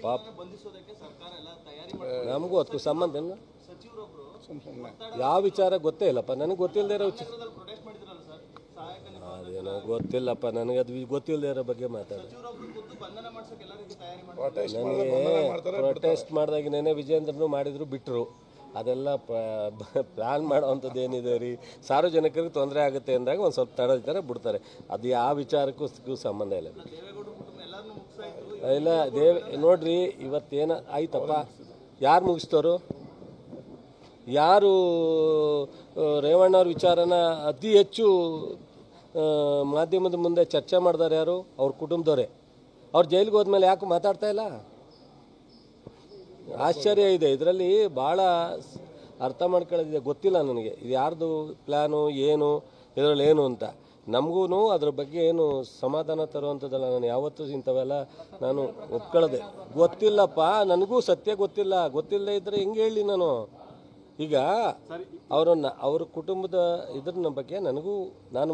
ಪಾಪ ನಮಗೂ ಅದಕ್ಕೂ ಸಂಬಂಧ ಇಲ್ಲ. ಯಾವ ವಿಚಾರ ಗೊತ್ತೇ ಇಲ್ಲಪ್ಪ, ನನಗೆ ಗೊತ್ತಿಲ್ಲದೆ ಇರೋ ವಿಚಾರ ಅದೇನೋ ಗೊತ್ತಿಲ್ಲಪ್ಪ, ನನಗೆ ಅದು ಗೊತ್ತಿಲ್ಲದೆ ಇರೋ ಬಗ್ಗೆ ಮಾತಾಡೋದು. ನನಗೆ ಪ್ರೊಟೆಸ್ಟ್ ಮಾಡಿದಾಗಿನೇ ವಿಜೇಂದ್ರನು ಮಾಡಿದ್ರು ಬಿಟ್ಟರು, ಅದೆಲ್ಲ ಪ್ಲ್ಯಾನ್ ಮಾಡೋವಂಥದ್ದು ಏನಿದೆ ರೀ. ಸಾರ್ವಜನಿಕರಿಗೆ ತೊಂದರೆ ಆಗುತ್ತೆ ಅಂದಾಗ ಒಂದು ಸ್ವಲ್ಪ ತಡೆದಿದ್ದಾರೆ, ಬಿಡ್ತಾರೆ. ಅದು ಯಾವ ವಿಚಾರಕ್ಕೂ ಸಂಬಂಧ ಇಲ್ಲ. ಇಲ್ಲ ನೋಡ್ರಿ, ಇವತ್ತೇನು ಆಯ್ತಪ್ಪ, ಯಾರು ಮುಗಿಸ್ತವರು? ಯಾರು ರೇವಣ್ಣವ್ರ ವಿಚಾರನ ಅತಿ ಹೆಚ್ಚು ಮಾಧ್ಯಮದ ಮುಂದೆ ಚರ್ಚೆ ಮಾಡಿದಾರೆ? ಯಾರು? ಅವ್ರ ಕುಟುಂಬದವರೇ. ಅವ್ರು ಜೈಲಿಗೆ ಹೋದ್ಮೇಲೆ ಯಾಕೆ ಮಾತಾಡ್ತಾ ಇಲ್ಲ? ಆಶ್ಚರ್ಯ ಇದೆ. ಇದರಲ್ಲಿ ಭಾಳ ಅರ್ಥ ಮಾಡ್ಕೊಳ್ಳೋದಿದೆ. ಗೊತ್ತಿಲ್ಲ ನನಗೆ ಇದು ಯಾರ್ದು ಪ್ಲ್ಯಾನು, ಏನು ಇದರಲ್ಲಿ ಏನು ಅಂತ. ನಮಗೂ ಅದ್ರ ಬಗ್ಗೆ ಏನು ಸಮಾಧಾನ ತರುವಂಥದ್ದಲ್ಲ. ನಾನು ಯಾವತ್ತೂ ಇಂಥವೆಲ್ಲ ನಾನು ಒಪ್ಕೊಳ್ಳೋದೆ. ಗೊತ್ತಿಲ್ಲಪ್ಪ, ನನಗೂ ಸತ್ಯ ಗೊತ್ತಿಲ್ಲ. ಗೊತ್ತಿಲ್ಲದೆ ಇದ್ದರೆ ಹೆಂಗೆ ಹೇಳಿ ನಾನು? ಈಗ ಅವ್ರ ಕುಟುಂಬದ ಇದ್ರ ಬಗ್ಗೆ ನಾನು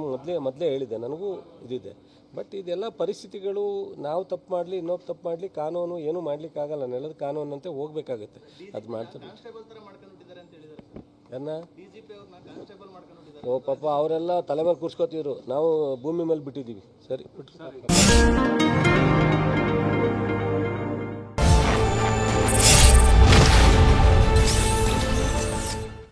ಮೊದಲೇ ಹೇಳಿದ್ದೆ, ನನಗೂ ಇದಿದೆ. ಬಟ್ ಇದೆಲ್ಲ ಪರಿಸ್ಥಿತಿಗಳು, ನಾವು ತಪ್ಪು ಮಾಡಲಿ, ಇನ್ನೊಬ್ಬ ತಪ್ಪು ಮಾಡಲಿ, ಕಾನೂನು ಏನೂ ಮಾಡ್ಲಿಕ್ಕಾಗಲ್ಲ. ನೆಲದ ಕಾನೂನಂತೆ ಹೋಗ್ಬೇಕಾಗುತ್ತೆ. ಅದು ಮಾಡ್ತಾರೆ. ಓ ಪಾಪ, ಅವರೆಲ್ಲ ತಲೆ ಮೇಲೆ ಕೂರ್ಸ್ಕೊತಿದ್ರು, ನಾವು ಭೂಮಿ ಮೇಲೆ ಬಿಟ್ಟಿದ್ದೀವಿ. ಸರಿ ಬಿಟ್ರು.